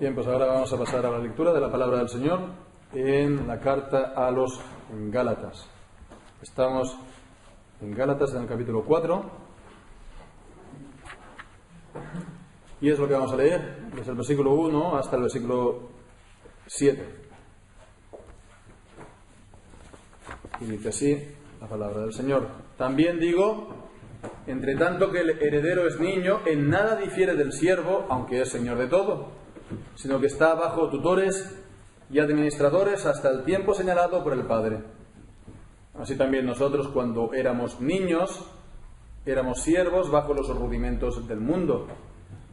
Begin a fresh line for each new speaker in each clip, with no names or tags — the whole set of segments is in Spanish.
Bien, pues ahora vamos a pasar a la lectura de la palabra del Señor en la carta a los Gálatas. Estamos en Gálatas, en el capítulo 4, y es lo que vamos a leer desde el versículo 1 hasta el versículo 7. Y dice así la palabra del Señor: También digo, entre tanto que el heredero es niño, en nada difiere del siervo, aunque es señor de todo, sino que está bajo tutores y administradores hasta el tiempo señalado por el Padre. Así también nosotros, cuando éramos niños, éramos siervos bajo los rudimentos del mundo.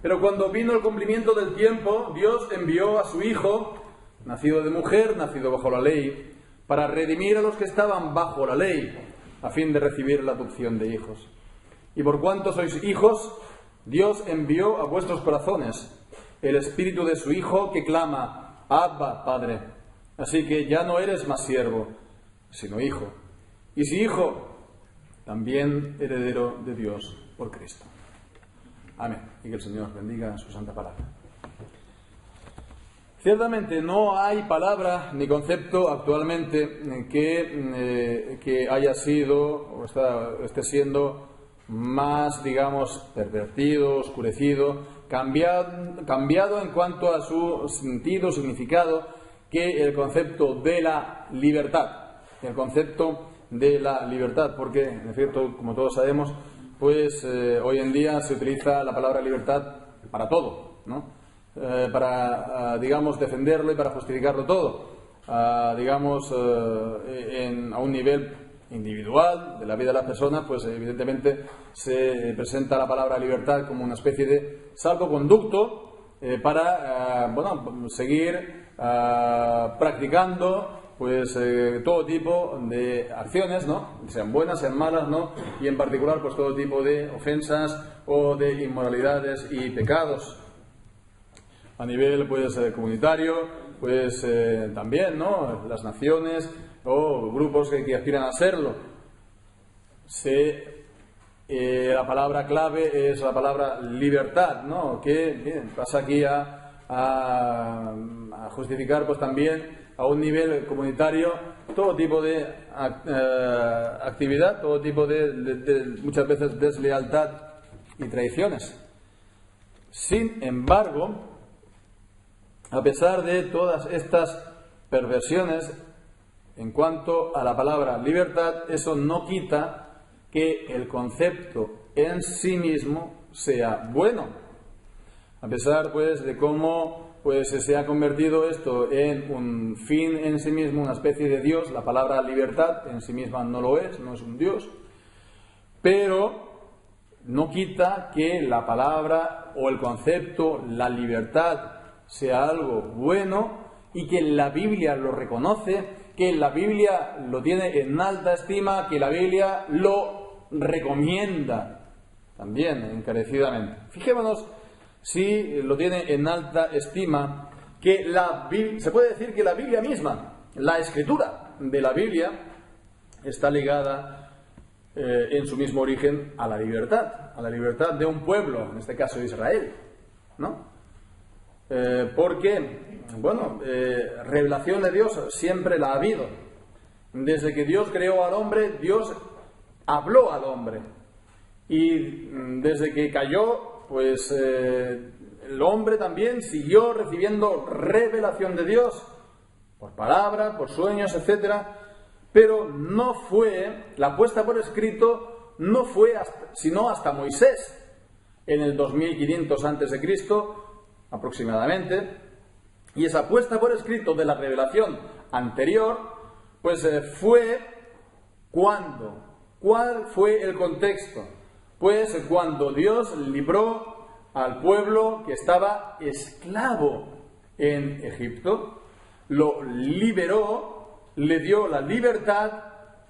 Pero cuando vino el cumplimiento del tiempo, Dios envió a su Hijo, nacido de mujer, nacido bajo la ley, para redimir a los que estaban bajo la ley, a fin de recibir la adopción de hijos. Y por cuanto sois hijos, Dios envió a vuestros corazones el Espíritu de su Hijo, que clama: Abba, Padre. Así que ya no eres más siervo, sino hijo. Y si hijo, también heredero de Dios por Cristo. Amén. Y que el Señor bendiga su santa palabra. Ciertamente no hay palabra ni concepto actualmente que haya sido o esté siendo más, digamos, pervertido, oscurecido, cambiado en cuanto a su sentido, significado, que el concepto de la libertad. El concepto de la libertad, porque, en efecto, como todos sabemos, pues hoy en día se utiliza la palabra libertad para todo, ¿no? Para, digamos, defenderlo y para justificarlo todo, digamos, a un nivel individual de la vida de las personas, pues evidentemente se presenta la palabra libertad como una especie de salvoconducto para, seguir practicando pues todo tipo de acciones, ¿no? Sean buenas, sean malas, ¿no? Y en particular pues todo tipo de ofensas o de inmoralidades y pecados. A nivel pues comunitario, pues también, ¿no? Las naciones o grupos que aspiran a serlo. La palabra clave es la palabra libertad, ¿no? Que bien, pasa aquí a justificar pues también a un nivel comunitario todo tipo de actividad, todo tipo de muchas veces deslealtad y traiciones. Sin embargo, a pesar de todas estas perversiones en cuanto a la palabra libertad, eso no quita que el concepto en sí mismo sea bueno. A pesar pues de cómo pues se ha convertido esto en un fin en sí mismo, una especie de Dios, la palabra libertad en sí misma no lo es, no es un Dios, pero no quita que la palabra o el concepto, la libertad, sea algo bueno y que la Biblia lo reconoce, que la Biblia lo tiene en alta estima, que la Biblia lo recomienda también encarecidamente. Fijémonos si lo tiene en alta estima, que se puede decir que la Biblia misma, la escritura de la Biblia, está ligada en su mismo origen a la libertad de un pueblo, en este caso Israel, ¿no? Porque, revelación de Dios siempre la ha habido. Desde que Dios creó al hombre, Dios habló al hombre. Y desde que cayó, pues el hombre también siguió recibiendo revelación de Dios por palabra, por sueños, etcétera. Pero no fue, la puesta por escrito no fue sino hasta Moisés, en el 2500 a.C., aproximadamente, y esa puesta por escrito de la revelación anterior, pues fue cuando. ¿Cuál fue el contexto? Pues cuando Dios libró al pueblo que estaba esclavo en Egipto, lo liberó, le dio la libertad,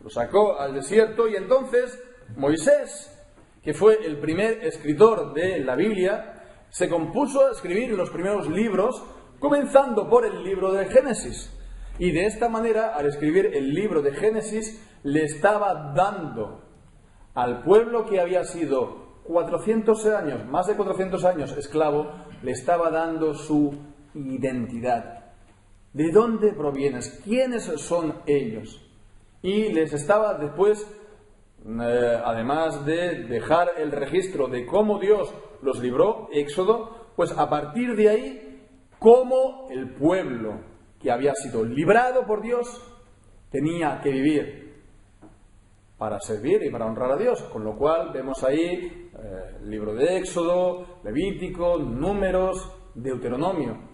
lo sacó al desierto, y entonces Moisés, que fue el primer escritor de la Biblia, se compuso a escribir los primeros libros, comenzando por el libro de Génesis. Y de esta manera, al escribir el libro de Génesis, le estaba dando al pueblo que había sido 400 años, más de 400 años esclavo, le estaba dando su identidad. ¿De dónde provienes? ¿Quiénes son ellos? Y les estaba después, además de dejar el registro de cómo Dios los libró, Éxodo, pues a partir de ahí, cómo el pueblo que había sido librado por Dios tenía que vivir para servir y para honrar a Dios. Con lo cual vemos ahí el libro de Éxodo, Levítico, Números, Deuteronomio.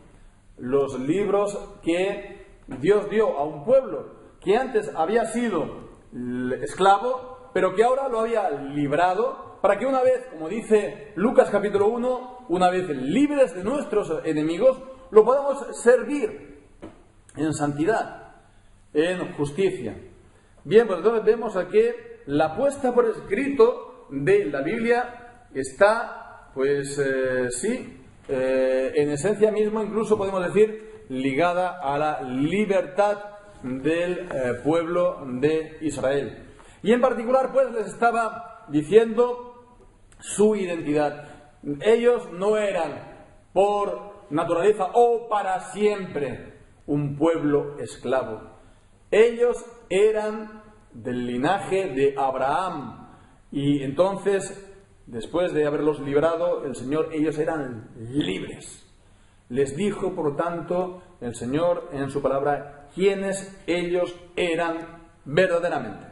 Los libros que Dios dio a un pueblo que antes había sido esclavo, pero que ahora lo había librado, para que una vez, como dice Lucas capítulo 1, una vez libres de nuestros enemigos, lo podamos servir en santidad, en justicia. Bien, pues entonces vemos que la puesta por escrito de la Biblia está, pues en esencia mismo, incluso podemos decir, ligada a la libertad del pueblo de Israel. Y en particular, pues les estaba diciendo su identidad. Ellos no eran por naturaleza o para siempre un pueblo esclavo. Ellos eran del linaje de Abraham. Y entonces, después de haberlos librado el Señor, ellos eran libres. Les dijo, por lo tanto, el Señor en su palabra quiénes ellos eran verdaderamente.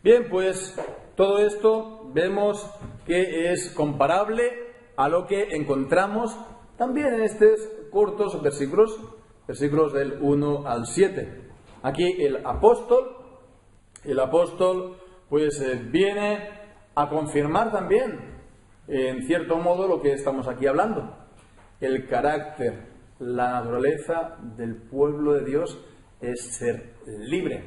Bien, pues todo esto vemos que es comparable a lo que encontramos también en estos cortos versículos del 1 al 7. Aquí el apóstol pues viene a confirmar también, en cierto modo, lo que estamos aquí hablando. El carácter, la naturaleza del pueblo de Dios es ser libre.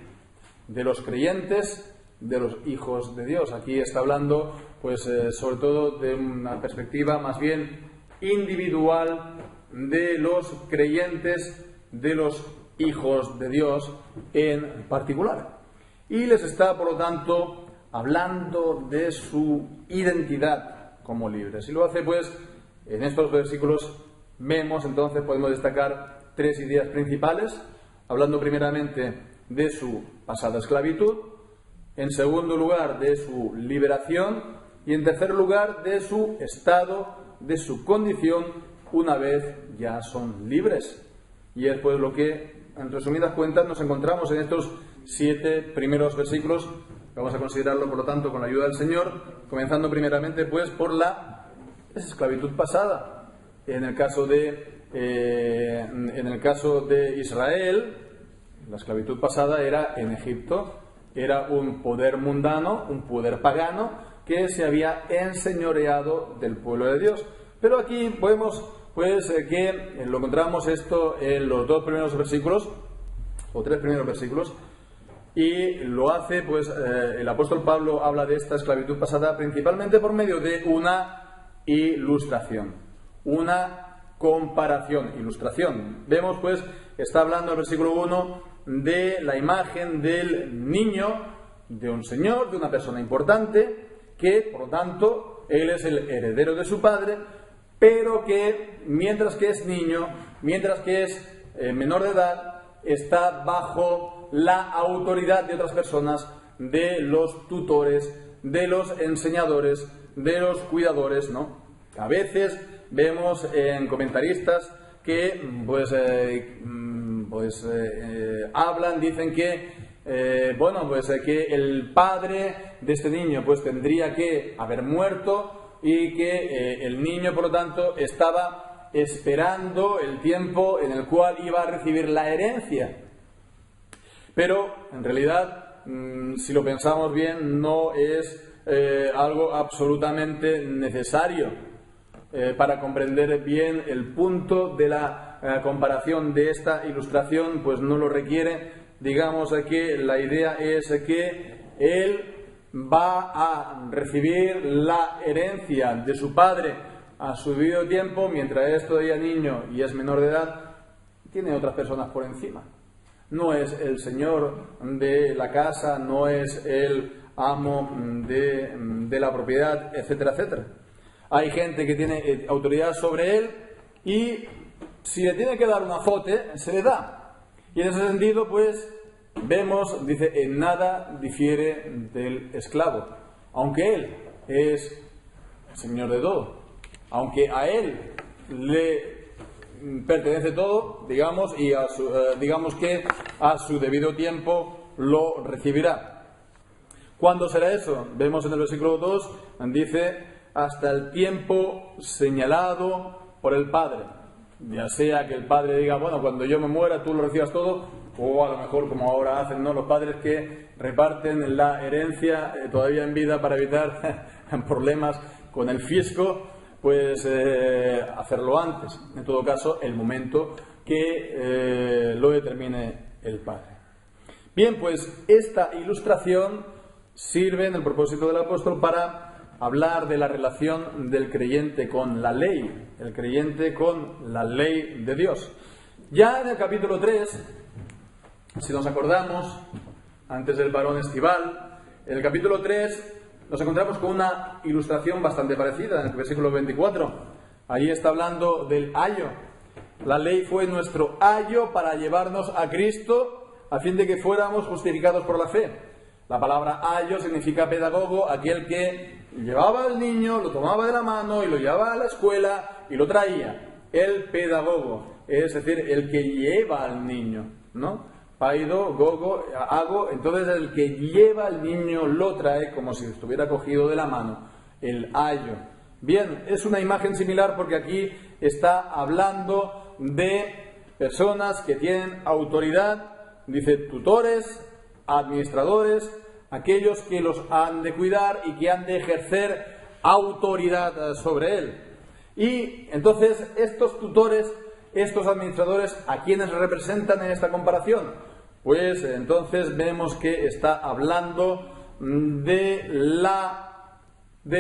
De los creyentes, de los hijos de Dios. Aquí está hablando, pues, sobre todo de una perspectiva más bien individual de los creyentes, de los hijos de Dios en particular. Y les está, por lo tanto, hablando de su identidad como libres. Y lo hace, pues, en estos versículos vemos, entonces, podemos destacar tres ideas principales, hablando primeramente de su pasada esclavitud, en segundo lugar de su liberación y en tercer lugar de su estado, de su condición, una vez ya son libres. Y es pues lo que, en resumidas cuentas, nos encontramos en estos 7 primeros versículos. Vamos a considerarlo, por lo tanto, con la ayuda del Señor, comenzando primeramente pues por la esclavitud pasada. En el caso de Israel, la esclavitud pasada era en Egipto. Era un poder mundano, un poder pagano, que se había enseñoreado del pueblo de Dios. Pero aquí podemos, pues, que lo encontramos esto en los 2 primeros versículos, o 3 primeros versículos, y lo hace, pues, el apóstol Pablo habla de esta esclavitud pasada principalmente por medio de una ilustración, una comparación, ilustración. Vemos, pues, está hablando el versículo 1 de la imagen del niño, de un señor, de una persona importante, que, por lo tanto, él es el heredero de su padre, pero que, mientras que es niño, mientras que es menor de edad, está bajo la autoridad de otras personas, de los tutores, de los enseñadores, de los cuidadores, ¿no? A veces vemos en comentaristas que, hablan, dicen que, que el padre de este niño, pues, tendría que haber muerto y que el niño, por lo tanto, estaba esperando el tiempo en el cual iba a recibir la herencia. Pero, en realidad, si lo pensamos bien, no es algo absolutamente necesario para comprender bien el punto de la comparación de esta ilustración, pues no lo requiere. Digamos que la idea es que él va a recibir la herencia de su padre a su debido tiempo, mientras es todavía niño y es menor de edad, tiene otras personas por encima. No es el señor de la casa, no es el amo de la propiedad, etcétera, etcétera. Hay gente que tiene autoridad sobre él y si le tiene que dar un azote, se le da. Y en ese sentido, pues, vemos, dice, en nada difiere del esclavo, aunque él es señor de todo, aunque a él le pertenece todo, digamos, y digamos que a su debido tiempo lo recibirá. ¿Cuándo será eso? Vemos en el versículo 2, dice, hasta el tiempo señalado por el Padre. Ya sea que el Padre diga, bueno, cuando yo me muera tú lo recibas todo, o a lo mejor como ahora hacen, ¿no?, los padres que reparten la herencia todavía en vida para evitar problemas con el fisco, pues hacerlo antes. En todo caso, el momento que lo determine el Padre. Bien, pues esta ilustración sirve en el propósito del apóstol para hablar de la relación del creyente con la ley, el creyente con la ley de Dios. Ya en el capítulo 3, si nos acordamos, antes del parón estival, en el capítulo 3 nos encontramos con una ilustración bastante parecida, en el versículo 24. Allí está hablando del ayo. La ley fue nuestro ayo para llevarnos a Cristo, a fin de que fuéramos justificados por la fe. La palabra ayo significa pedagogo, aquel que llevaba al niño, lo tomaba de la mano y lo llevaba a la escuela y lo traía. El pedagogo, es decir, el que lleva al niño, ¿no? Paido, gogo, hago, entonces el que lleva al niño lo trae como si estuviera cogido de la mano, el ayo. Bien, es una imagen similar porque aquí está hablando de personas que tienen autoridad, dice tutores, administradores, aquellos que los han de cuidar y que han de ejercer autoridad sobre él. Y entonces estos tutores, estos administradores, ¿a quiénes representan en esta comparación? Pues entonces vemos que está hablando de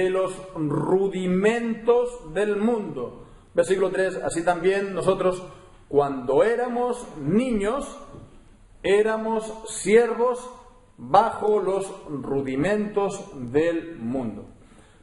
los rudimentos del mundo. Versículo 3, así también nosotros cuando éramos niños, éramos siervos bajo los rudimentos del mundo.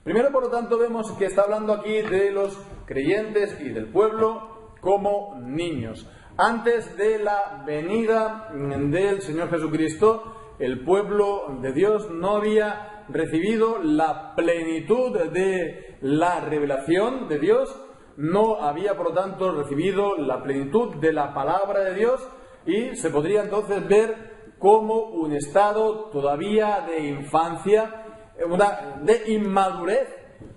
Primero, por lo tanto, vemos que está hablando aquí de los creyentes y del pueblo como niños. Antes de la venida del Señor Jesucristo, el pueblo de Dios no había recibido la plenitud de la revelación de Dios, no había, por lo tanto, recibido la plenitud de la palabra de Dios y se podría entonces ver como un estado todavía de infancia, de inmadurez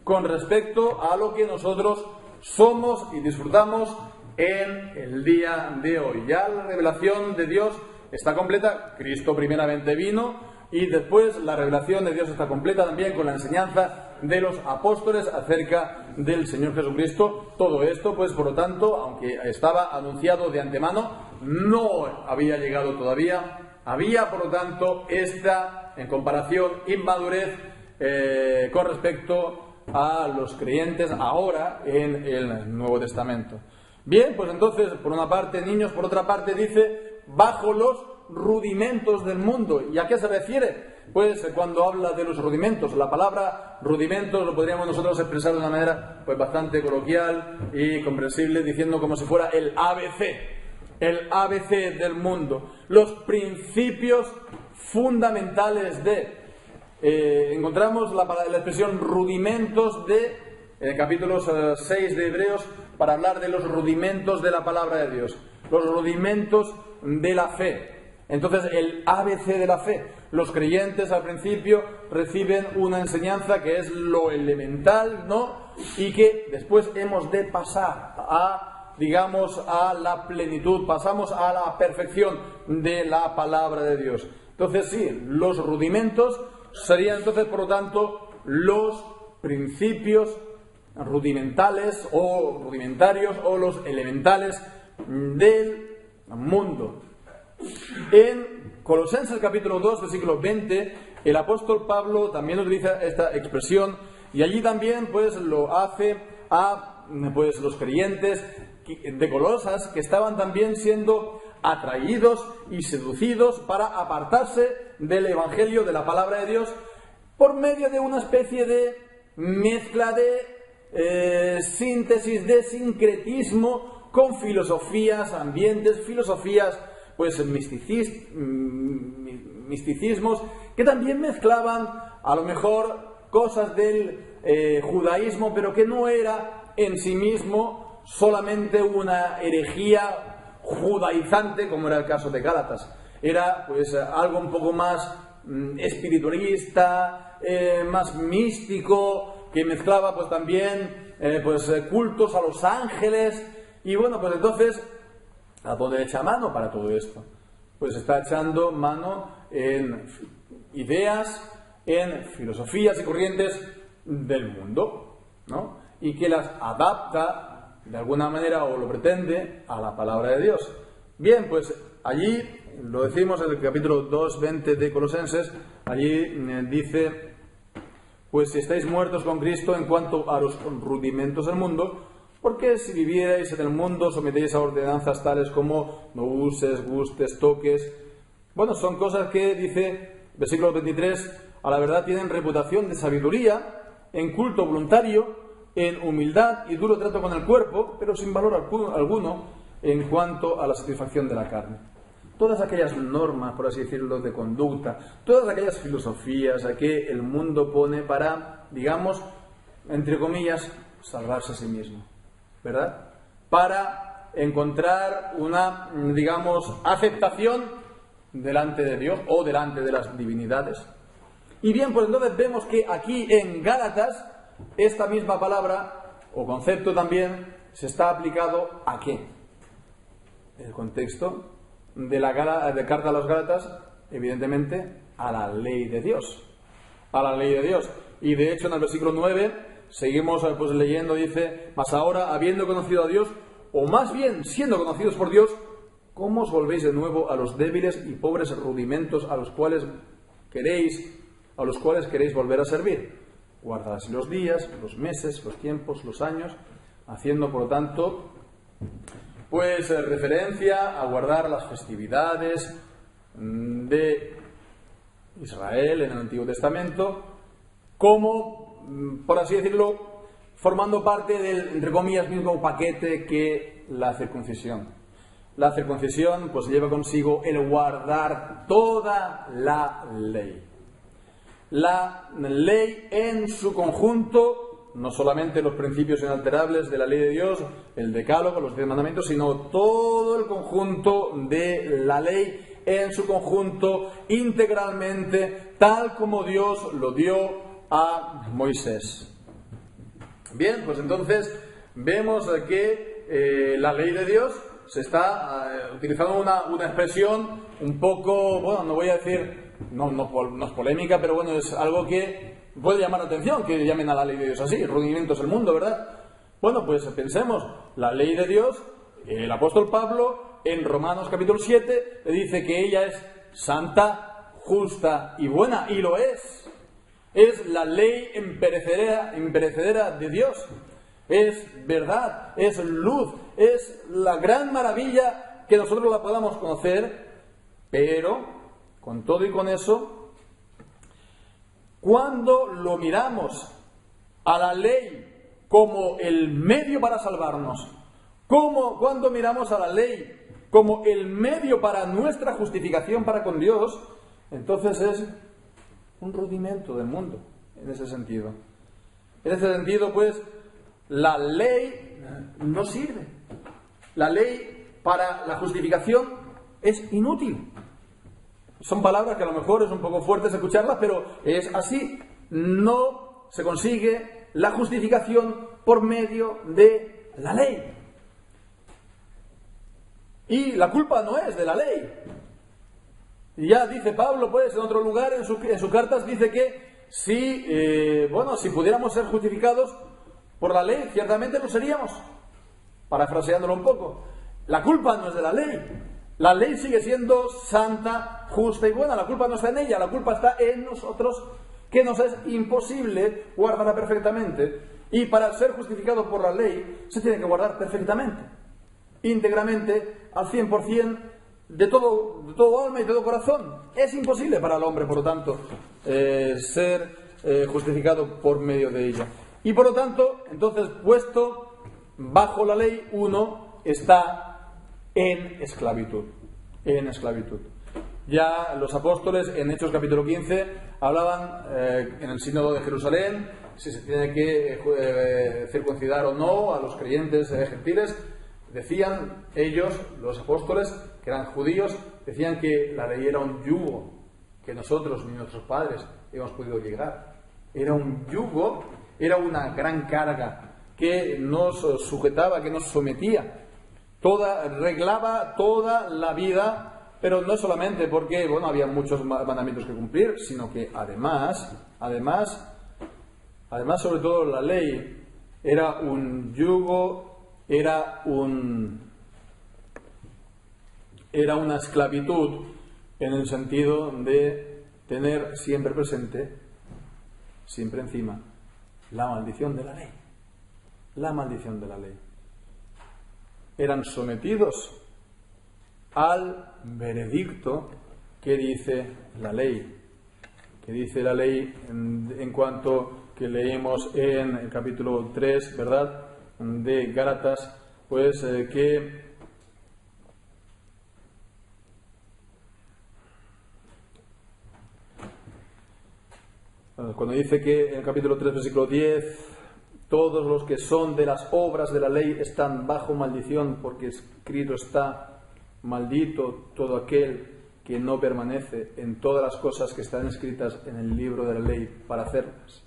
con respecto a lo que nosotros somos y disfrutamos en el día de hoy. Ya la revelación de Dios está completa, Cristo primeramente vino y después la revelación de Dios está completa también con la enseñanza de los apóstoles acerca del Señor Jesucristo. Todo esto, pues por lo tanto, aunque estaba anunciado de antemano, no había llegado todavía. Había, por lo tanto, esta, en comparación, inmadurez con respecto a los creyentes ahora en el Nuevo Testamento. Bien, pues entonces, por una parte niños, por otra parte dice, bajo los rudimentos del mundo. ¿Y a qué se refiere? Pues cuando habla de los rudimentos, la palabra rudimentos lo podríamos nosotros expresar de una manera pues bastante coloquial y comprensible, diciendo como si fuera el ABC del mundo, los principios fundamentales de... encontramos la expresión rudimentos de capítulos 6 de Hebreos para hablar de los rudimentos de la palabra de Dios, los rudimentos de la fe. Entonces, el ABC de la fe. Los creyentes al principio reciben una enseñanza que es lo elemental, ¿no? Y que después hemos de pasar a, digamos, a la plenitud, pasamos a la perfección de la palabra de Dios. Entonces, sí, los rudimentos serían entonces, por lo tanto, los principios rudimentales o rudimentarios o los elementales del mundo. En Colosenses capítulo 2, versículo 20, el apóstol Pablo también utiliza esta expresión y allí también pues lo hace a pues los creyentes de Colosas que estaban también siendo atraídos y seducidos para apartarse del evangelio de la palabra de Dios por medio de una especie de mezcla de síntesis, de sincretismo con filosofías, ambientes, filosofías, pues misticismos, que también mezclaban a lo mejor cosas del judaísmo, pero que no era en sí mismo solamente una herejía judaizante, como era el caso de Gálatas. Era pues algo un poco más espiritualista, más místico, que mezclaba pues también cultos a los ángeles. Y bueno, pues entonces, ¿a dónde echa mano para todo esto? Pues está echando mano en ideas, en filosofías y corrientes del mundo, ¿no? Y que las adapta de alguna manera, o lo pretende, a la palabra de Dios. Bien, pues allí, lo decimos en el capítulo 2:20 de Colosenses, allí dice: pues si estáis muertos con Cristo en cuanto a los rudimentos del mundo, porque si vivierais en el mundo sometéis a ordenanzas tales como no uses, gustes, toques. Bueno, son cosas que, dice versículo 23, a la verdad tienen reputación de sabiduría, en culto voluntario, en humildad y duro trato con el cuerpo, pero sin valor alguno en cuanto a la satisfacción de la carne. Todas aquellas normas, por así decirlo, de conducta, todas aquellas filosofías que el mundo pone para, digamos, entre comillas, salvarse a sí mismo, ¿verdad? Para encontrar una, digamos, aceptación delante de Dios o delante de las divinidades. Y bien, pues entonces vemos que aquí en Gálatas, esta misma palabra o concepto también se está aplicado ¿a qué? El contexto de la carta a los Gálatas, evidentemente, a la ley de Dios. A la ley de Dios. Y de hecho, en el versículo 9, seguimos pues leyendo, dice: mas ahora, habiendo conocido a Dios, o más bien siendo conocidos por Dios, ¿cómo os volvéis de nuevo a los débiles y pobres rudimentos a los cuales queréis volver a servir? Guardad así los días, los meses, los tiempos, los años, haciendo por lo tanto pues referencia a guardar las festividades de Israel en el Antiguo Testamento, como, por así decirlo, formando parte del, entre comillas, mismo paquete que la circuncisión. La circuncisión pues lleva consigo el guardar toda la ley. La ley en su conjunto, no solamente los principios inalterables de la ley de Dios, el decálogo, los 10 mandamientos, sino todo el conjunto de la ley en su conjunto, integralmente, tal como Dios lo dio a Moisés. Bien, pues entonces vemos que la ley de Dios se está utilizando una expresión un poco, bueno, no voy a decir, no es polémica, pero bueno, es algo que puede llamar la atención, que llamen a la ley de Dios así, rudimentos del mundo, ¿verdad? Bueno, pues pensemos, la ley de Dios, el apóstol Pablo, en Romanos capítulo 7, le dice que ella es santa, justa y buena, y lo es. Es la ley imperecedera de Dios. Es verdad, es luz, es la gran maravilla que nosotros la podamos conocer, pero con todo y con eso, cuando lo miramos a la ley como el medio para salvarnos, cuando miramos a la ley como el medio para nuestra justificación para con Dios, entonces es un rudimento del mundo, en ese sentido. En ese sentido, pues, la ley no sirve. La ley para la justificación es inútil. Son palabras que a lo mejor es un poco fuertes escucharlas, pero es así. No se consigue la justificación por medio de la ley. Y la culpa no es de la ley. Y ya dice Pablo, pues, en otro lugar, en sus cartas, dice que si pudiéramos ser justificados por la ley, ciertamente lo seríamos. Parafraseándolo un poco. La culpa no es de la ley. La ley sigue siendo santa, justa y buena. La culpa no está en ella, la culpa está en nosotros, que nos es imposible guardarla perfectamente. Y para ser justificado por la ley, se tiene que guardar perfectamente, íntegramente, al 100%, de todo alma y de todo corazón. Es imposible para el hombre, por lo tanto, ser justificado por medio de ella. Y por lo tanto, entonces, puesto bajo la ley, uno está en esclavitud. En esclavitud. Ya los apóstoles en Hechos capítulo 15 hablaban en el sínodo de Jerusalén si se tiene que circuncidar o no a los creyentes gentiles. Decían ellos, los apóstoles, que eran judíos, decían que la ley era un yugo que nosotros ni nuestros padres hemos podido llegar. Era un yugo, era una gran carga que nos sujetaba, que nos sometía. Reglaba toda la vida, pero no solamente porque, había muchos mandamientos que cumplir, sino que además, sobre todo la ley era un yugo, era una esclavitud en el sentido de tener siempre presente, siempre encima, la maldición de la ley. La maldición de la ley. Eran sometidos al veredicto que dice la ley. Que dice la ley en cuanto que leímos en el capítulo 3, ¿verdad?, de Gálatas, pues que cuando dice que en el capítulo 3, versículo 10, todos los que son de las obras de la ley están bajo maldición, porque escrito está: maldito todo aquel que no permanece en todas las cosas que están escritas en el libro de la ley para hacerlas.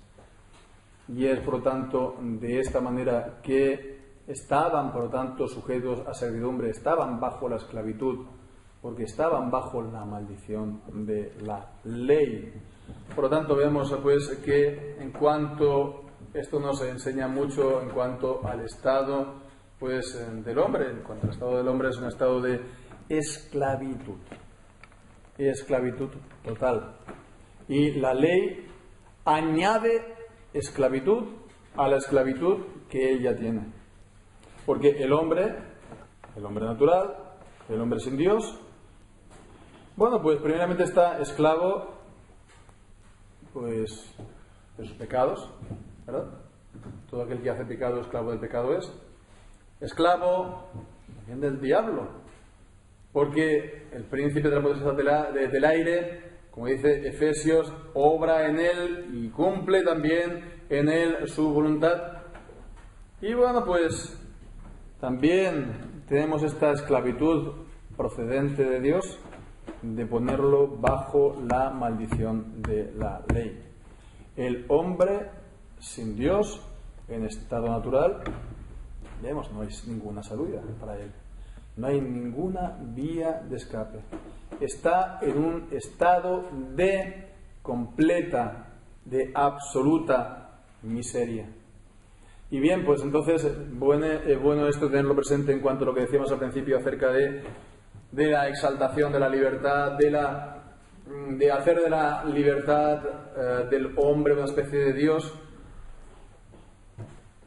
Y es, por lo tanto, de esta manera que estaban, por lo tanto, sujetos a servidumbre, estaban bajo la esclavitud, porque estaban bajo la maldición de la ley. Por lo tanto, vemos pues que en cuanto esto nos enseña mucho en cuanto al estado pues del hombre. En cuanto al estado del hombre, es un estado de esclavitud. Esclavitud total. Y la ley añade esclavitud a la esclavitud que ella tiene. Porque el hombre natural, el hombre sin Dios, pues primeramente está esclavo pues de sus pecados, ¿verdad? Todo aquel que hace pecado, esclavo del pecado es. Esclavo también del diablo, porque el príncipe de la potestad del aire, como dice Efesios, obra en él y cumple también en él su voluntad. Y pues también tenemos esta esclavitud procedente de Dios, de ponerlo bajo la maldición de la ley. El hombre sin Dios, en estado natural, vemos, no hay ninguna salida para él. No hay ninguna vía de escape. Está en un estado de completa, de absoluta miseria. Y bien, pues entonces, bueno esto tenerlo presente en cuanto a lo que decíamos al principio acerca de la exaltación de la libertad, de hacer de la libertad del hombre una especie de Dios,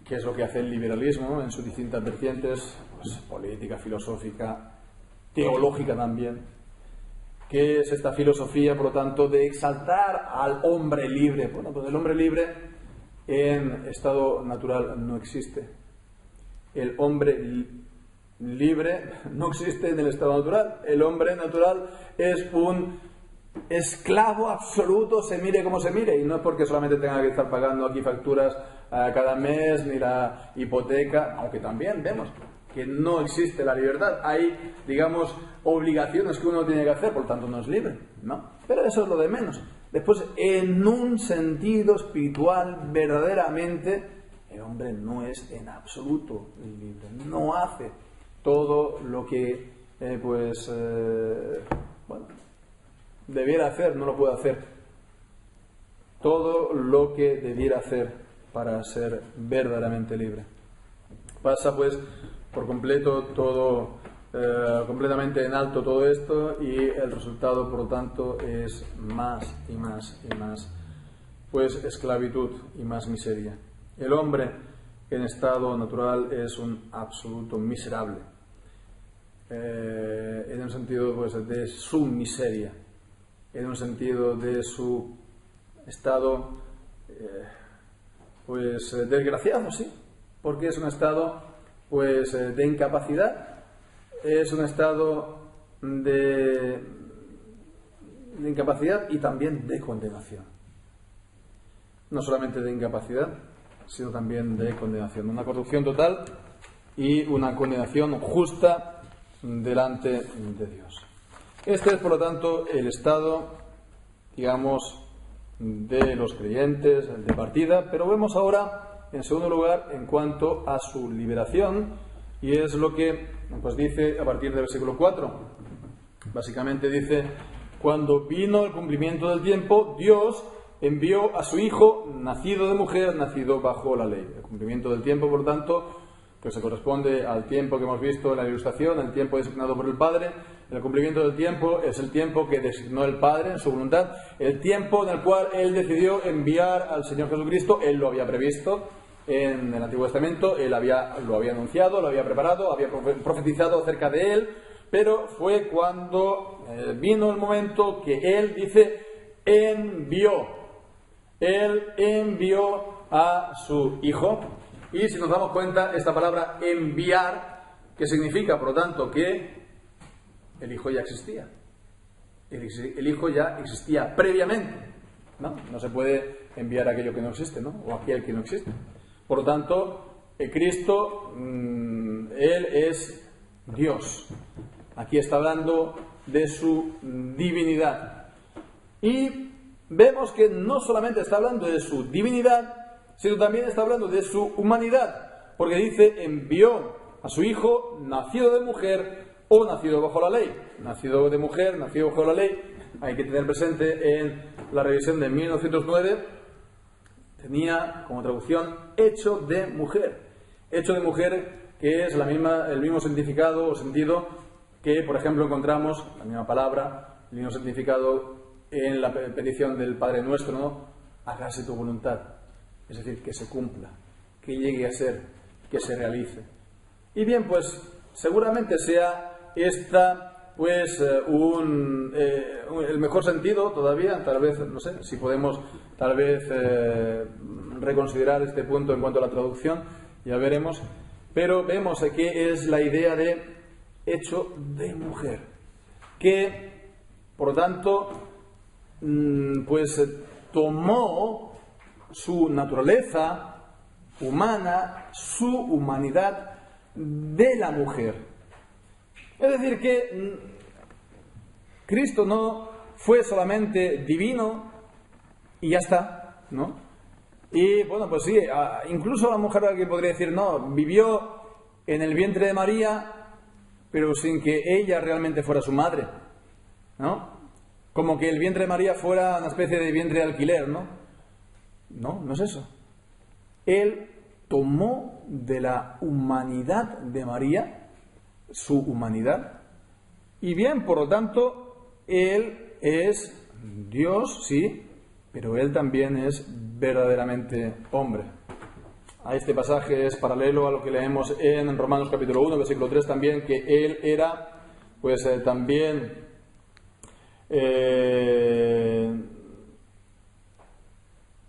que es lo que hace el liberalismo en sus distintas vertientes, pues, política, filosófica, teológica también. ¿Qué es esta filosofía, por lo tanto, de exaltar al hombre libre? Pues el hombre libre en estado natural no existe. El hombre libre no existe en el estado natural. El hombre natural es un esclavo absoluto, se mire como se mire, y no es porque solamente tenga que estar pagando aquí facturas cada mes, ni la hipoteca, aunque también vemos que no existe la libertad. Hay, digamos, obligaciones que uno tiene que hacer, por lo tanto no es libre, ¿no? Pero eso es lo de menos. Después, en un sentido espiritual, verdaderamente, el hombre no es en absoluto libre, no hace todo lo que, debiera hacer, no lo puede hacer. Todo lo que debiera hacer para ser verdaderamente libre. Pasa pues por completo todo, completamente en alto todo esto, y el resultado, por lo tanto, es más y más y más, pues esclavitud y más miseria. El hombre en estado natural es un absoluto miserable, en un sentido pues de su miseria, en un sentido de su estado desgraciado, sí, porque es un estado pues de incapacidad, es un estado de incapacidad y también de condenación. No solamente de incapacidad, sino también de condenación. Una corrupción total y una condenación justa delante de Dios. Este es, por lo tanto, el estado, digamos, de los creyentes de partida, pero vemos ahora, en segundo lugar, en cuanto a su liberación, y es lo que pues dice a partir del versículo 4. Básicamente dice: cuando vino el cumplimiento del tiempo, Dios envió a su Hijo, nacido de mujer, nacido bajo la ley. El cumplimiento del tiempo, por tanto, que se corresponde al tiempo que hemos visto en la ilustración, el tiempo designado por el Padre. El cumplimiento del tiempo es el tiempo que designó el Padre en su voluntad, el tiempo en el cual Él decidió enviar al Señor Jesucristo. Él lo había previsto en el Antiguo Testamento, Él lo había anunciado, lo había preparado, había profetizado acerca de Él, pero fue cuando vino el momento que Él dice, envió. Él envió a su Hijo. Y si nos damos cuenta, esta palabra enviar, que significa, por lo tanto, que el Hijo ya existía. El Hijo ya existía previamente, ¿no? No se puede enviar aquello que no existe, ¿no? O aquel que no existe. Por lo tanto, Cristo, Él es Dios. Aquí está hablando de su divinidad. Y vemos que no solamente está hablando de su divinidad, sino también está hablando de su humanidad, porque dice, envió a su Hijo, nacido de mujer o nacido bajo la ley. Nacido de mujer, nacido bajo la ley, hay que tener presente en la revisión de 1909, tenía como traducción hecho de mujer. Hecho de mujer, que es el mismo significado o sentido que, por ejemplo, encontramos, la misma palabra, el mismo significado en la petición del Padre Nuestro, ¿no? Hágase tu voluntad. Es decir, que se cumpla, que llegue a ser, que se realice. Y bien, pues seguramente sea esta pues el mejor sentido todavía, tal vez, no sé, si podemos tal vez reconsiderar este punto en cuanto a la traducción, ya veremos, pero vemos que es la idea de hecho de mujer, que por lo tanto pues tomó su naturaleza humana, su humanidad de la mujer. Es decir, que Cristo no fue solamente divino y ya está, ¿no? Y bueno, pues sí, incluso la mujer, alguien podría decir, no, vivió en el vientre de María, pero sin que ella realmente fuera su madre, ¿no? Como que el vientre de María fuera una especie de vientre de alquiler, ¿no? No, no es eso. Él tomó de la humanidad de María, su humanidad, y bien, por lo tanto, Él es Dios, sí, pero Él también es verdaderamente hombre. A este pasaje es paralelo a lo que leemos en Romanos capítulo 1, versículo 3 también, que Él era, pues también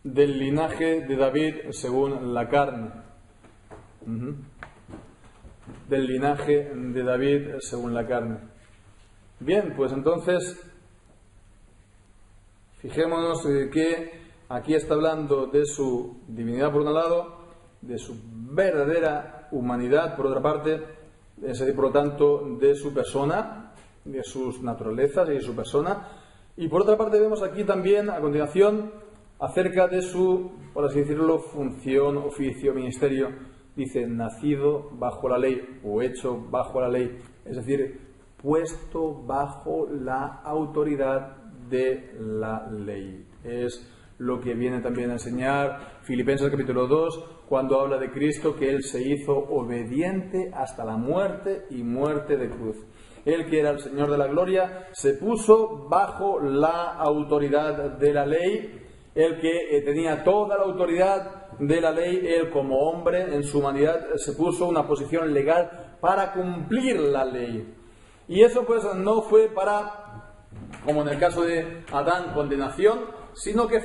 del linaje de David según la carne. Del linaje de David según la carne. Bien, pues entonces fijémonos que aquí está hablando de su divinidad por un lado, de su verdadera humanidad por otra parte, es decir, por lo tanto, de su persona, de sus naturalezas y de su persona. Y por otra parte vemos aquí también, a continuación, acerca de su, por así decirlo, función, oficio, ministerio. Dice, nacido bajo la ley o hecho bajo la ley, es decir, puesto bajo la autoridad de la ley. Es lo que viene también a enseñar Filipenses capítulo 2, cuando habla de Cristo, que Él se hizo obediente hasta la muerte y muerte de cruz. Él, que era el Señor de la gloria, se puso bajo la autoridad de la ley. Él que tenía toda la autoridad de la ley, Él como hombre en su humanidad se puso una posición legal para cumplir la ley. Y eso pues no fue para, como en el caso de Adán, condenación, sino que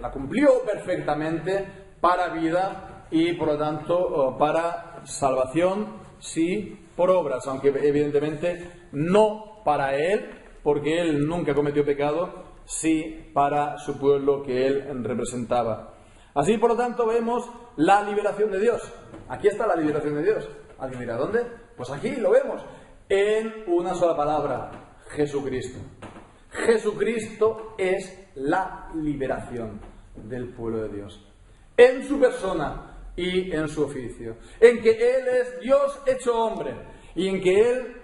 la cumplió perfectamente para vida y por lo tanto para salvación, sí, por obras, aunque evidentemente no para Él, porque Él nunca cometió pecado, sí para su pueblo que Él representaba. Así, por lo tanto, vemos la liberación de Dios. Aquí está la liberación de Dios. ¿Alguien dirá dónde? Pues aquí lo vemos, en una sola palabra: Jesucristo. Jesucristo es la liberación del pueblo de Dios, en su persona y en su oficio, en que Él es Dios hecho hombre y en que Él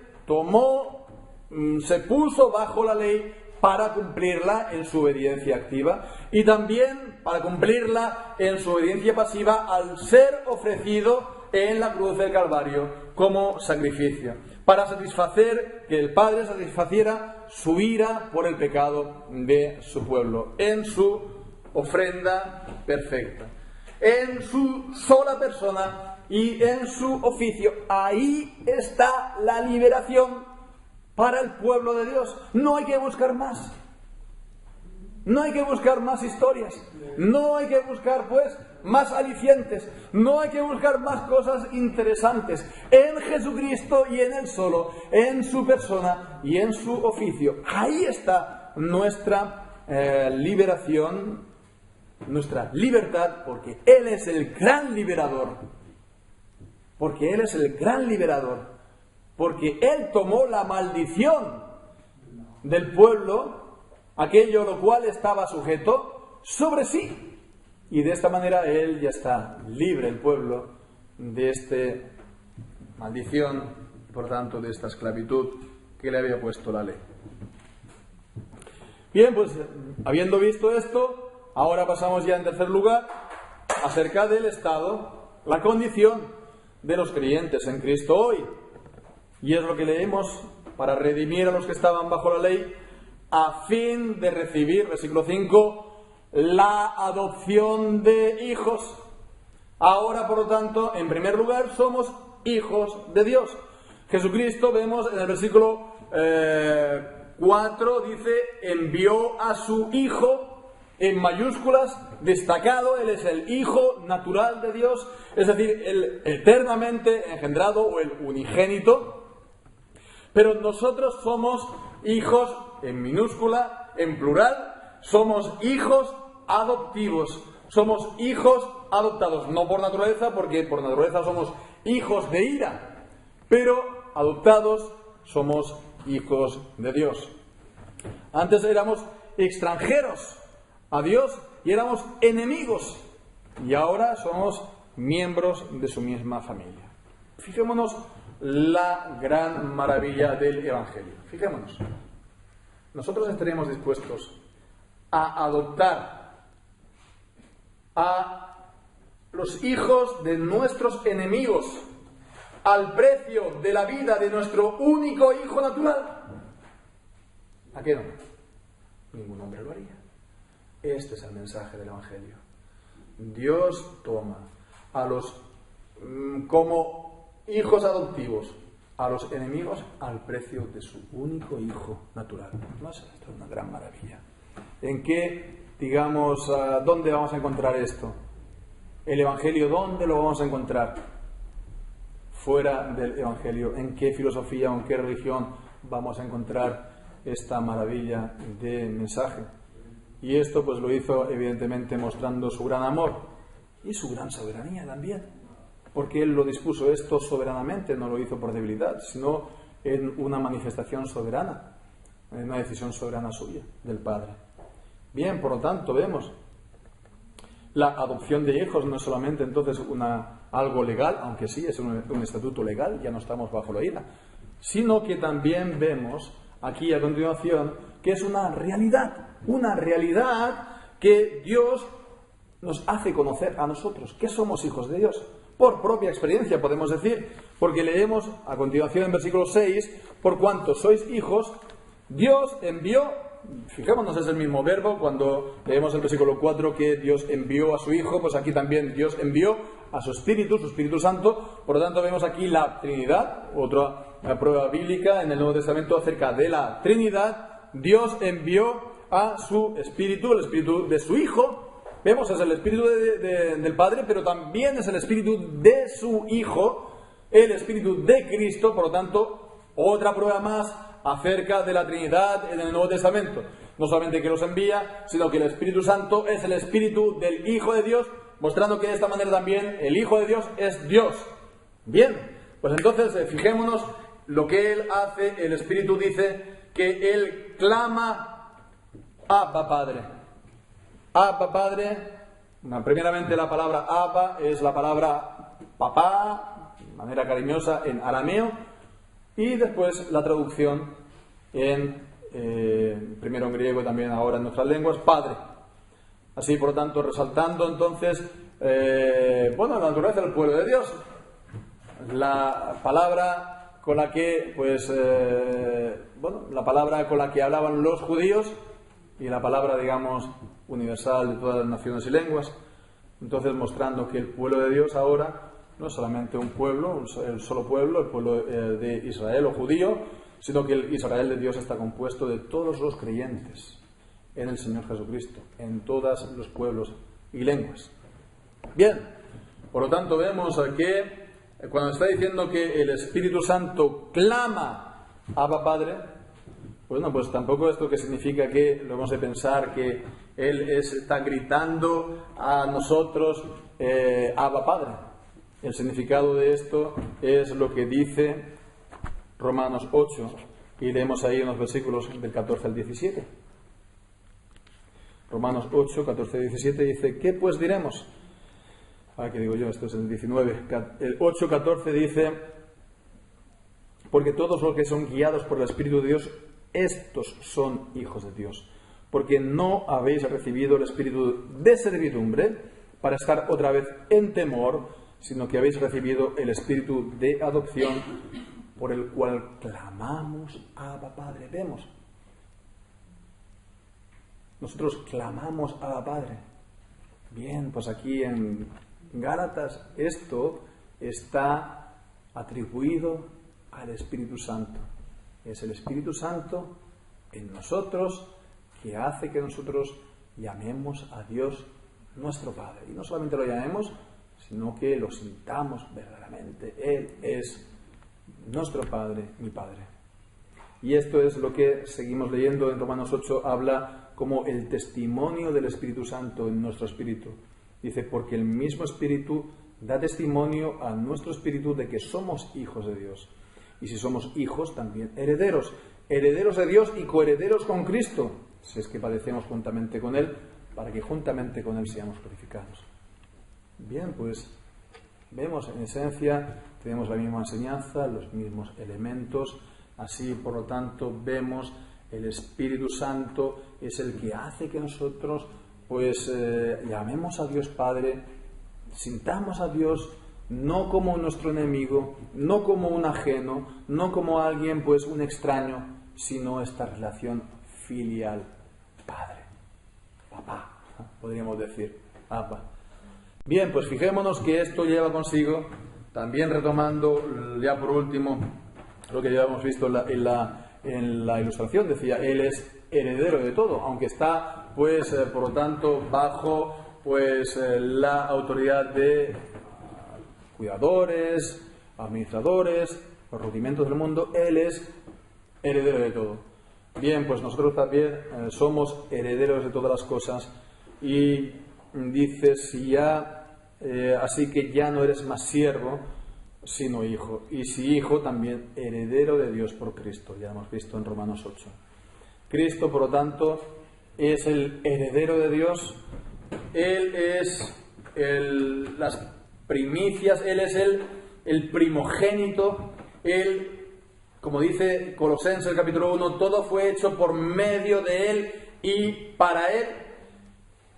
se puso bajo la ley para cumplirla en su obediencia activa y también para cumplirla en su obediencia pasiva al ser ofrecido en la cruz del Calvario como sacrificio, para satisfacer, que el Padre satisfaciera su ira por el pecado de su pueblo, en su ofrenda perfecta, en su sola persona y en su oficio. Ahí está la liberación para el pueblo de Dios. No hay que buscar más. No hay que buscar más historias. No hay que buscar, pues, más alicientes. No hay que buscar más cosas interesantes. En Jesucristo y en Él solo, en su persona y en su oficio. Ahí está nuestra liberación, nuestra libertad, porque Él es el gran liberador. Porque Él es el gran liberador. Porque Él tomó la maldición del pueblo, aquello lo cual estaba sujeto, sobre sí. Y de esta manera Él ya está libre, el pueblo, de esta maldición, por tanto, de esta esclavitud que le había puesto la ley. Bien, pues habiendo visto esto, ahora pasamos ya en tercer lugar acerca del estado, la condición de los creyentes en Cristo hoy. Y es lo que leemos: para redimir a los que estaban bajo la ley, a fin de recibir, versículo 5, la adopción de hijos. Ahora, por lo tanto, en primer lugar, somos hijos de Dios. Jesucristo, vemos en el versículo 4, dice: envió a su Hijo, en mayúsculas, destacado. Él es el Hijo natural de Dios, es decir, el eternamente engendrado o el unigénito. Pero nosotros somos hijos, en minúscula, en plural, somos hijos adoptivos. Somos hijos adoptados, no por naturaleza, porque por naturaleza somos hijos de ira, pero adoptados somos hijos de Dios. Antes éramos extranjeros a Dios y éramos enemigos, y ahora somos miembros de su misma familia. Fijémonos la gran maravilla del Evangelio. Fijémonos, nosotros estaremos dispuestos a adoptar a los hijos de nuestros enemigos al precio de la vida de nuestro único hijo natural. ¿A qué no? Ningún hombre lo haría. Este es el mensaje del Evangelio. Dios toma a los como hijos adoptivos, a los enemigos, al precio de su único hijo natural. ¿No es esto una gran maravilla? ¿En qué, digamos, dónde vamos a encontrar esto? ¿El Evangelio dónde lo vamos a encontrar? Fuera del Evangelio. ¿En qué filosofía o en qué religión vamos a encontrar esta maravilla de mensaje? Y esto pues lo hizo evidentemente mostrando su gran amor y su gran soberanía también. Porque Él lo dispuso esto soberanamente, no lo hizo por debilidad, sino en una manifestación soberana, en una decisión soberana suya, del Padre. Bien, por lo tanto, vemos la adopción de hijos no es solamente entonces algo legal, aunque sí es un estatuto legal, ya no estamos bajo la ira, sino que también vemos aquí a continuación que es una realidad que Dios nos hace conocer a nosotros, que somos hijos de Dios. Por propia experiencia, podemos decir, porque leemos a continuación en versículo 6, por cuanto sois hijos, Dios envió, fijémonos, es el mismo verbo, cuando leemos el versículo 4 que Dios envió a su Hijo, pues aquí también Dios envió a su Espíritu Santo, por lo tanto vemos aquí la Trinidad, otra prueba bíblica en el Nuevo Testamento acerca de la Trinidad. Dios envió a su Espíritu, el Espíritu de su Hijo. Vemos, es el Espíritu del Padre, pero también es el Espíritu de su Hijo, el Espíritu de Cristo, por lo tanto, otra prueba más acerca de la Trinidad en el Nuevo Testamento. No solamente que los envía, sino que el Espíritu Santo es el Espíritu del Hijo de Dios, mostrando que de esta manera también el Hijo de Dios es Dios. Bien, pues entonces fijémonos lo que Él hace. El Espíritu dice que Él clama Abba Padre. Abba Padre, primeramente la palabra Abba es la palabra papá, de manera cariñosa en arameo, y después la traducción primero en griego y también ahora en nuestras lenguas, Padre. Así, por lo tanto, resaltando entonces, la naturaleza del pueblo de Dios. La palabra con la que, la palabra con la que hablaban los judíos y la palabra, digamos, universal de todas las naciones y lenguas. Entonces, mostrando que el pueblo de Dios ahora no es solamente un pueblo, el solo pueblo, el pueblo de Israel o judío, sino que el Israel de Dios está compuesto de todos los creyentes en el Señor Jesucristo, en todos los pueblos y lenguas. Bien, por lo tanto vemos que cuando está diciendo que el Espíritu Santo clama Abba Padre, pues tampoco esto que significa que lo hemos de pensar que Él está gritando a nosotros Abba Padre. El significado de esto es lo que dice Romanos 8, y leemos ahí en los versículos del 14 al 17. Romanos 8, 14 al 17 dice: ¿qué pues diremos? ¿Qué digo yo? Esto es el 19. El 8, 14 dice: porque todos los que son guiados por el Espíritu de Dios, estos son hijos de Dios. Porque no habéis recibido el espíritu de servidumbre para estar otra vez en temor, sino que habéis recibido el espíritu de adopción, por el cual clamamos Abba Padre. Vemos, nosotros clamamos Abba Padre. Bien, pues aquí en Gálatas esto está atribuido al Espíritu Santo. Es el Espíritu Santo en nosotros que hace que nosotros llamemos a Dios nuestro Padre. Y no solamente lo llamemos, sino que lo sintamos verdaderamente. Él es nuestro Padre, mi Padre. Y esto es lo que seguimos leyendo en Romanos 8, habla como el testimonio del Espíritu Santo en nuestro espíritu. Dice, porque el mismo Espíritu da testimonio a nuestro espíritu de que somos hijos de Dios. Y si somos hijos, también herederos. Herederos de Dios y coherederos con Cristo, si es que padecemos juntamente con Él, para que juntamente con Él seamos glorificados. Bien, pues vemos en esencia, tenemos la misma enseñanza, los mismos elementos. Así, por lo tanto, vemos el Espíritu Santo es el que hace que nosotros llamemos a Dios Padre, sintamos a Dios no como nuestro enemigo, no como un ajeno, no como alguien, un extraño, sino esta relación filial, Padre, papá, podríamos decir, Abba. Bien, pues fijémonos que esto lleva consigo, también retomando ya por último lo que ya hemos visto en la ilustración, decía, Él es heredero de todo, aunque está, por lo tanto, bajo, la autoridad de cuidadores, administradores, los rudimentos del mundo. Él es heredero de todo. Bien, pues nosotros también somos herederos de todas las cosas, y dice, así que ya no eres más siervo, sino hijo, y si hijo, también heredero de Dios por Cristo. Ya hemos visto en Romanos 8. Cristo, por lo tanto, es el heredero de Dios. Él es las primicias, Él es el primogénito. Él, como dice Colosenses capítulo 1, todo fue hecho por medio de Él y para Él.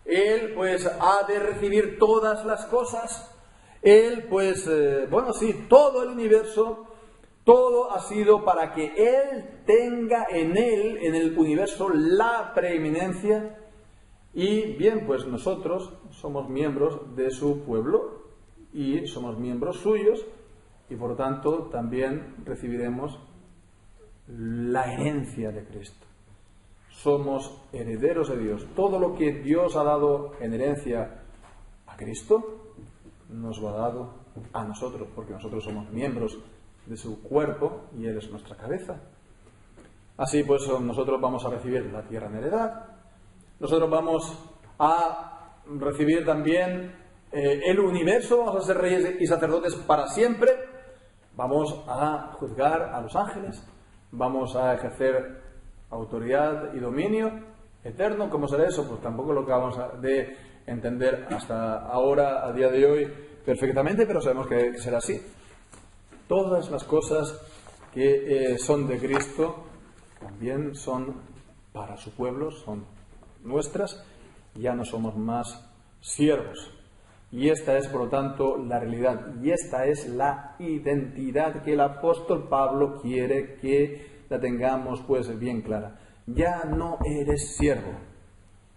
Él, ha de recibir todas las cosas. Él, todo el universo, todo ha sido para que Él tenga en Él, en el universo, la preeminencia. Y bien, nosotros somos miembros de su pueblo y somos miembros suyos, y por lo tanto también recibiremos la herencia de Cristo. Somos herederos de Dios. Todo lo que Dios ha dado en herencia a Cristo, nos lo ha dado a nosotros, porque nosotros somos miembros de su cuerpo y Él es nuestra cabeza. Así pues, nosotros vamos a recibir la tierra en heredad. Nosotros vamos a recibir también el universo, vamos a ser reyes y sacerdotes para siempre. Vamos a juzgar a los ángeles, vamos a ejercer autoridad y dominio eterno. ¿Cómo será eso? Pues tampoco lo que vamos de entender hasta ahora, a día de hoy, perfectamente, pero sabemos que será así. Todas las cosas que son de Cristo también son para su pueblo, son nuestras. Ya no somos más siervos. Y esta es, por lo tanto, la realidad. Y esta es la identidad que el apóstol Pablo quiere que la tengamos pues bien clara. Ya no eres siervo.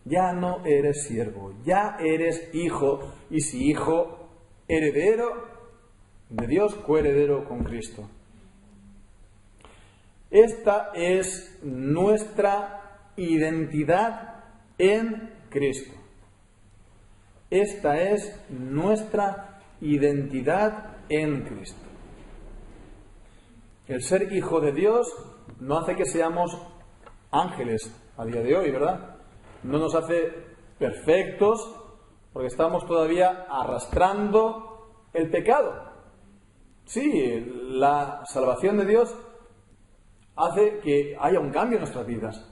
Ya no eres siervo. Ya eres hijo. Y si hijo, heredero de Dios, coheredero con Cristo. Esta es nuestra identidad en Cristo. Esta es nuestra identidad en Cristo. El ser hijo de Dios no hace que seamos ángeles a día de hoy, ¿verdad? No nos hace perfectos porque estamos todavía arrastrando el pecado. Sí, la salvación de Dios hace que haya un cambio en nuestras vidas.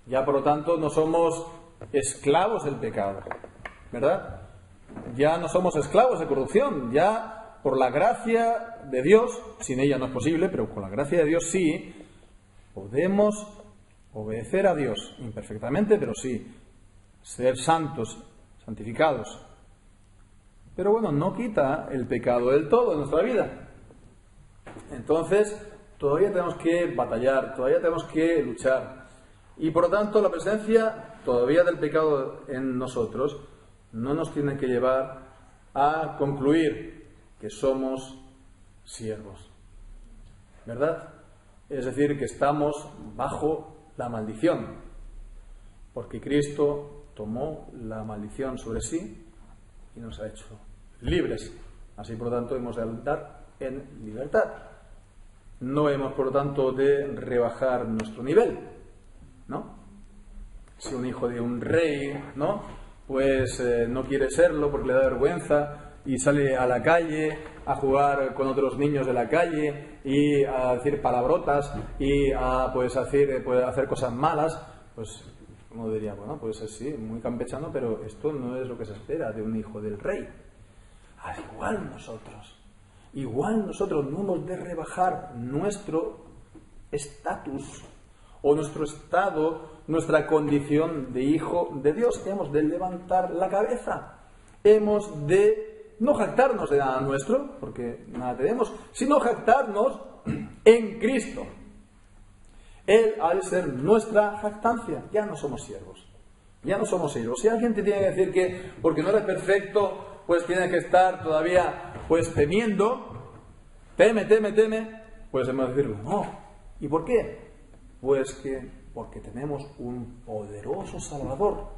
Ya por lo tanto no somos esclavos del pecado, ¿verdad? Ya no somos esclavos de corrupción, ya por la gracia de Dios, sin ella no es posible, pero con la gracia de Dios sí, podemos obedecer a Dios, imperfectamente, pero sí, ser santos, santificados. Pero bueno, no quita el pecado del todo en nuestra vida. Entonces, todavía tenemos que batallar, todavía tenemos que luchar. Y por lo tanto, la presencia todavía del pecado en nosotros no nos tiene que llevar a concluir que somos siervos, ¿verdad? Es decir, que estamos bajo la maldición, porque Cristo tomó la maldición sobre sí y nos ha hecho libres. Así, por lo tanto, hemos de andar en libertad. No hemos, por lo tanto, de rebajar nuestro nivel, ¿no? Si un hijo de un rey, ¿no? Pues no quiere serlo porque le da vergüenza y sale a la calle a jugar con otros niños de la calle y a decir palabrotas y a hacer cosas malas, pues uno diría, bueno, pues sí, muy campechano, pero esto no es lo que se espera de un hijo del rey. Al igual nosotros no hemos de rebajar nuestro estatus o nuestro estado, nuestra condición de hijo de Dios. Hemos de levantar la cabeza. Hemos de no jactarnos de nada nuestro, porque nada tenemos, sino jactarnos en Cristo. Él ha de ser nuestra jactancia. Ya no somos siervos. Ya no somos siervos. Si alguien te tiene que decir que porque no eres perfecto, pues tienes que estar todavía pues temiendo, teme, pues hemos de decirlo, no. ¿Y por qué? Pues porque tenemos un poderoso Salvador,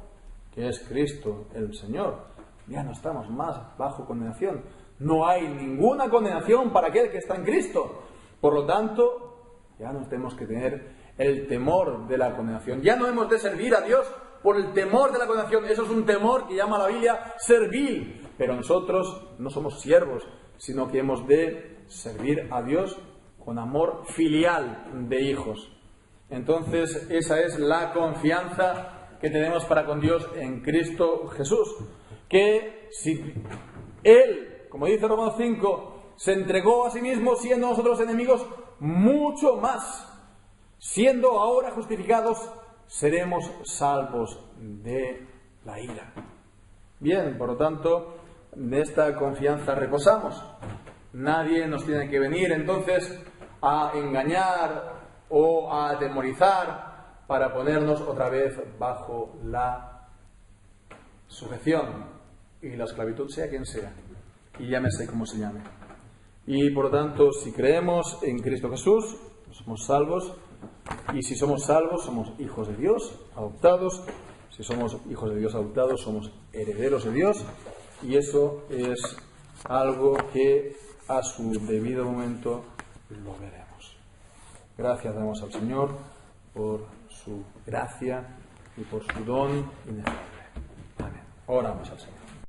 que es Cristo el Señor. Ya no estamos más bajo condenación. No hay ninguna condenación para aquel que está en Cristo. Por lo tanto, ya no tenemos que tener el temor de la condenación. Ya no hemos de servir a Dios por el temor de la condenación. Eso es un temor que llama la Biblia servil. Pero nosotros no somos siervos, sino que hemos de servir a Dios con amor filial de hijos. Entonces, esa es la confianza que tenemos para con Dios en Cristo Jesús. Que si Él, como dice Romanos 5, se entregó a sí mismo siendo nosotros enemigos, mucho más, siendo ahora justificados, seremos salvos de la ira. Bien, por lo tanto, de esta confianza reposamos. Nadie nos tiene que venir entonces a engañar o a atemorizar para ponernos otra vez bajo la sujeción y la esclavitud, sea quien sea, y llámese como se llame. Y por lo tanto, si creemos en Cristo Jesús, somos salvos, y si somos salvos, somos hijos de Dios, adoptados. Si somos hijos de Dios adoptados, somos herederos de Dios, y eso es algo que a su debido momento lo veremos. Gracias damos al Señor por su gracia y por su don inefable. Amén. Oramos al Señor.